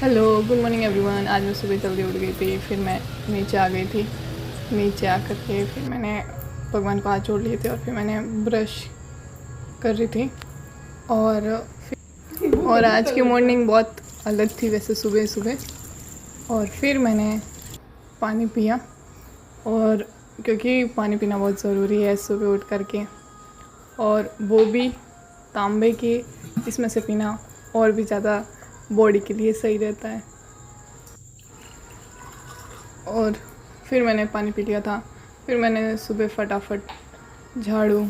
Hello, good morning everyone. आज मैं सुबह जल्दी उठ गई थी, फिर मैं नीचे आ गई थी। नीचे आकर के फिर मैंने भगवान को हाथ जोड़ लिए थे और फिर मैंने ब्रश कर रही थी। और आज की मॉर्निंग बहुत अलग थी वैसे सुबह सुबह। और फिर मैंने पानी पिया, और क्योंकि पानी पीना बहुत ज़रूरी है सुबह उठ कर के, और वो भी तांबे के, इसमें से पीना और भी ज़्यादा बॉडी के लिए सही रहता है। और फिर मैंने पानी पी लिया था। फिर मैंने सुबह फटाफट झाड़ू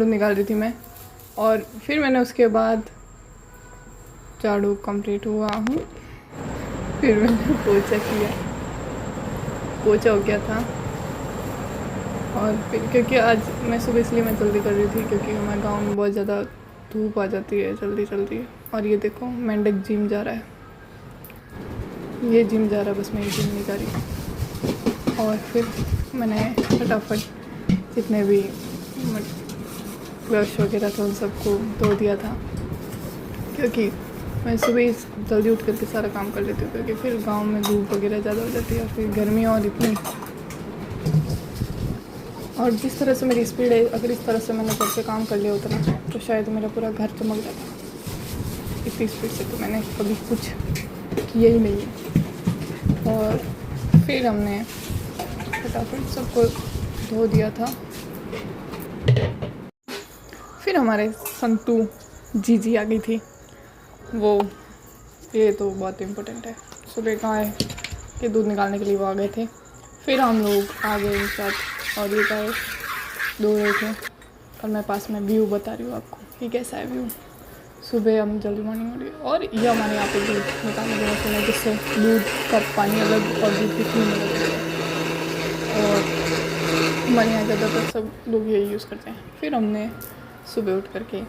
निकाल रही थी मैं, और फिर मैंने उसके बाद झाड़ू कंप्लीट हुआ हूँ, फिर मैंने पोछा हो गया था। और फिर क्योंकि आज मैं सुबह इसलिए मैं जल्दी कर रही थी क्योंकि हमारे गांव में बहुत ज़्यादा धूप आ जाती है जल्दी। और ये देखो, मेंढक जिम जा रहा है, ये जिम जा रहा है, बस मैं जिम नहीं जा रही। और फिर मैंने फटाफट जितने भी ब्रश वगैरह था उन सबको धो दिया था, क्योंकि मैं सुबह जल्दी उठ करके सारा काम कर लेती हूँ, क्योंकि फिर गांव में धूप वगैरह ज़्यादा हो जाती है, फिर गर्मी और इतनी। और जिस तरह से मेरी स्पीड है, अगर इस तरह से मैंने घर पे काम कर लिया होता ना, तो शायद मेरा पूरा घर चमक जाता। इतनी स्पीड से तो मैंने कभी कुछ किया ही नहीं है। और फिर हमने फटाफट सबको धो दिया था। फिर हमारे संतू जीजी आ गई थी। ये तो बहुत इम्पोर्टेंट है, सुबह गाय के दूध निकालने के लिए वो आ गए थे। फिर हम लोग आ गए उनके साथ, और ये गाय दो रहे थे। और मैं पास में व्यू बता रही हूँ आपको कि कैसा है व्यू। सुबह हम जल्दी मॉर्निंग हो रही है, और ये हमारे यहाँ पे दूध निकालने की मशीन है, जिससे दूध का पानी अलग और दूध की क्रीम अलग होती है। और हमारे यहाँ ज़्यादातर सब लोग यही यूज़ करते हैं। फिर हमने सुबह उठ करके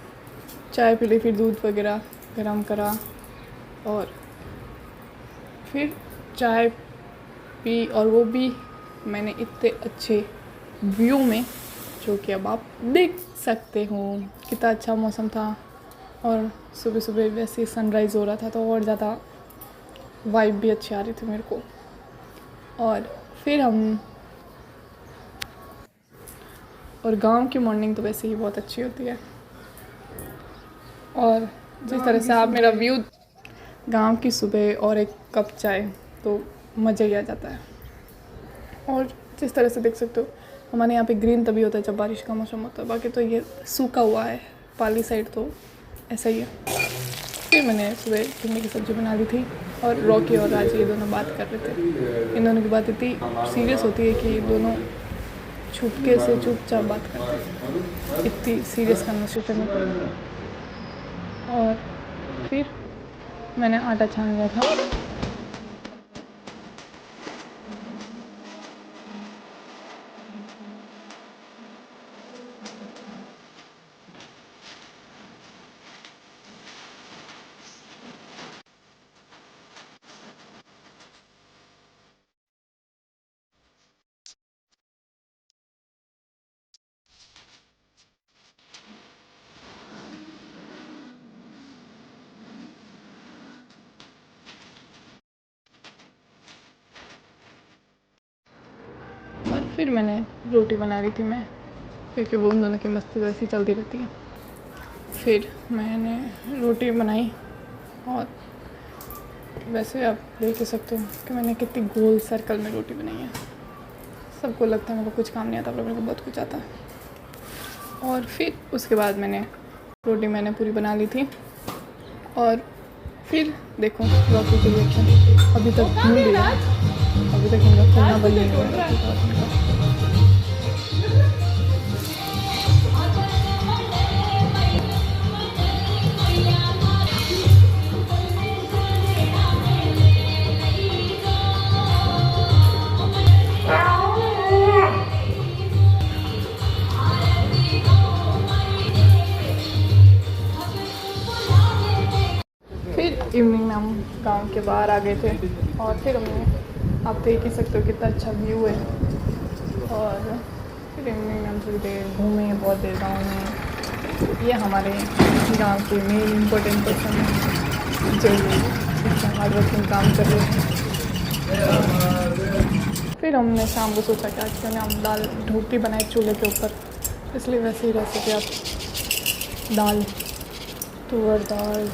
चाय पी ली, फिर दूध वगैरह गरम करा, और फिर चाय पी। और वो भी मैंने इतने अच्छे व्यू में, जो कि अब आप देख सकते हो, कितना अच्छा मौसम था। और सुबह सुबह वैसे सनराइज़ हो रहा था, तो और ज़्यादा वाइब भी अच्छी आ रही थी मेरे को। और फिर और गांव की मॉर्निंग तो वैसे ही बहुत अच्छी होती है। और जिस तरह से आप मेरा व्यू, गांव की सुबह और एक कप चाय, तो मज़ा ही आ जाता है। और जिस तरह से देख सकते हो, हमारे यहाँ पे ग्रीन तभी होता है जब बारिश का मौसम होता है, बाकी तो ये सूखा हुआ है पाली साइड, तो ऐसा ही है। फिर मैंने सुबह भिंडी की सब्ज़ी बना ली थी, और रॉकी और राज ये दोनों बात कर रहे थे। इन दोनों की बात इतनी सीरियस होती है कि दोनों छुपके से चुपचाप बात करते हैं, इतनी सीरियस कन्वर्सेशन में पड़ी। और फिर मैंने आटा छान लिया था। और फिर मैंने रोटी बना रही थी मैं, क्योंकि वो उन दोनों की मस्ती वैसी चलती रहती है। फिर मैंने रोटी बनाई, और वैसे आप देख ही सकते हो कि मैंने कितनी गोल सर्कल में रोटी बनाई है। सबको लगता है मेरे को कुछ काम नहीं आता, पर मेरे को बहुत कुछ आता है। और फिर उसके बाद रोटी मैंने पूरी बना ली थी। और फिर देखो रॉकी की रिएक्शन, अभी तक भूल गया, अभी तक इनका खाना बन नहीं हुआ। फिर इवनिंग में हम गांव के बाहर आ गए थे, और फिर हमने, आप देख ही सकते हो कितना अच्छा व्यू है। और फिर इवनिंग में हम थोड़ी देर घूमे, बहुत देर गाँव में। ये हमारे गांव के मेन इम्पोर्टेंट पर्सन है, चल रही है, इतना हार्ड वर्किंग काम कर रहे हैं। फिर हमने शाम को सोचा कि आज क्यों हम दाल ढोकली बनाए चूल्हे के ऊपर, इसलिए वैसे ही रेसिपी आप दाल, तुअर दाल,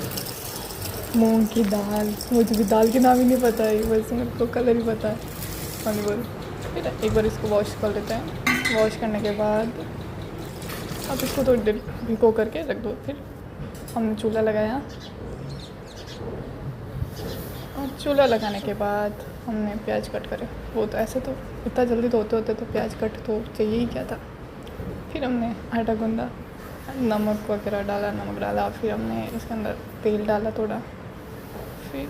मूंग की दाल, मुझे भी दाल के नाम ही नहीं पता है, वैसे मेरे को कलर ही पता है पानी बोल। फिर एक बार इसको वॉश कर लेते हैं। वॉश करने के बाद अब इसको थोड़ी देर भिगो करके रख दो। फिर हमने चूल्हा लगाया और चूल्हा लगाने के बाद हमने प्याज कट करे। वो तो ऐसे तो इतना जल्दी तो होते तो प्याज कट तो चाहिए ही क्या था। फिर हमने आटा गूंदा, नमक वगैरह डाला, नमक डाला। फिर हमने इसके अंदर तेल डाला थोड़ा, फिर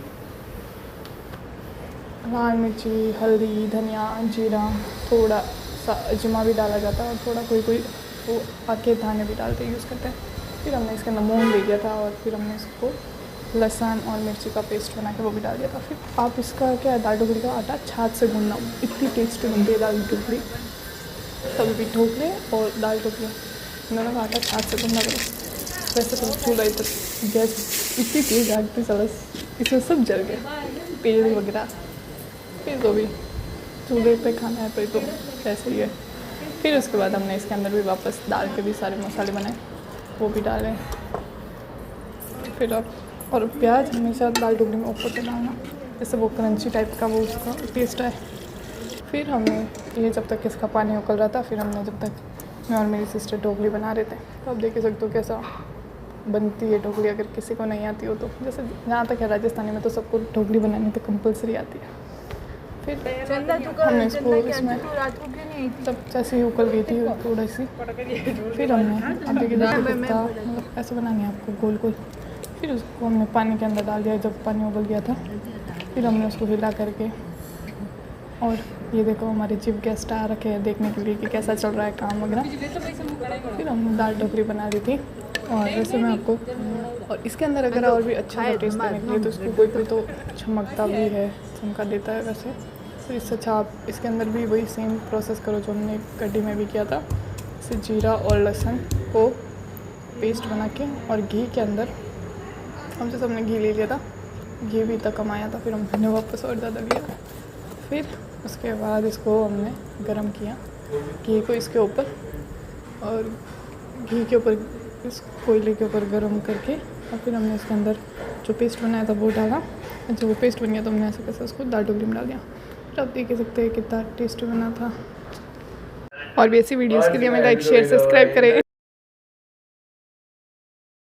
लाल मिर्ची, हल्दी, धनिया, जीरा, थोड़ा सा अजमा भी डाला जाता है और थोड़ा कोई वो आके दाने भी डालते यूज़ करते हैं। फिर हमने इसके अंदर मूंग ले दिया था और फिर हमने इसको लहसुन और मिर्ची का पेस्ट बना के वो भी डाल दिया था। फिर आप इसका क्या है, दाल ढोकली का आटा छाछ से गूंदना, इतनी टेस्टी बनती है दाल ढोकली। तभी ढोकले और दाल ढोकली दोनों का आटा छाछ से गूंदना करो। वैसे तो चूल्हा इतना गैस इतनी तेज़ आगती सलस, इसमें सब जल गया, तेल वगैरह। फिर तो भी चूल्हे पे खाना है तो ऐसे ही है। फिर उसके बाद हमने इसके अंदर भी वापस दाल के भी सारे मसाले बनाए, वो भी डालें। फिर अब और प्याज हमेशा दाल ढोकली में ऊपर से डालना, जैसे वो क्रंची टाइप का वो उसका टेस्ट है। फिर हमने ये जब तक इसका पानी उकल रहा था, फिर हमने जब तक मैं और मेरी सिस्टर ढोकली बना रहे थे, तो आप देख सकते हो कैसा बनती है ढोकली। अगर किसी को नहीं आती हो तो, जैसे जहाँ तक है राजस्थानी में तो सबको ढोकली बनानी तो कंपलसरी आती है। फिर हमने इसको इसमें जब जैसे ही उकल गई थी थोड़ी सी, फिर हमने अब देखिए मतलब ऐसे बनानी है आपको गोल गोल। फिर उसको हमने पानी के अंदर डाल दिया जब पानी उबल गया था। फिर हमने उसको हिला करके, और ये देखो हमारे चीफ गेस्ट आ रखे हैं देखने के लिए कि कैसा चल रहा है काम वगैरह। फिर हमने दाल ढोकली बना दी थी। और वैसे मैं आपको, और इसके अंदर अगर और भी अच्छा सा टेस्ट देने के लिए तो इसको कोई तो चमकता भी है, चमका देता है वैसे। तो इससे अच्छा आप इसके अंदर भी वही सेम प्रोसेस करो जो हमने कढ़ी में भी किया था। इसे जीरा और लहसुन को पेस्ट बना के और घी के अंदर, हमसे सबने घी ले लिया था, घी भी इतना कम आया था, फिर हमने वापस और ज़्यादा लिया। फिर उसके बाद इसको हमने गरम किया घी को इसके ऊपर, और घी के ऊपर इस कोयले के ऊपर गरम करके, और फिर हमने इसके अंदर जो पेस्ट बनाया था वो डाला। जब वो पेस्ट बन गया तो हमने ऐसे कैसे उसको दाल ढोकली में डाल दिया। फिर आप देख सकते हैं कितना टेस्टी बना था। और भी ऐसी वीडियोस के लिए हमें लाइक, शेयर, सब्सक्राइब करें।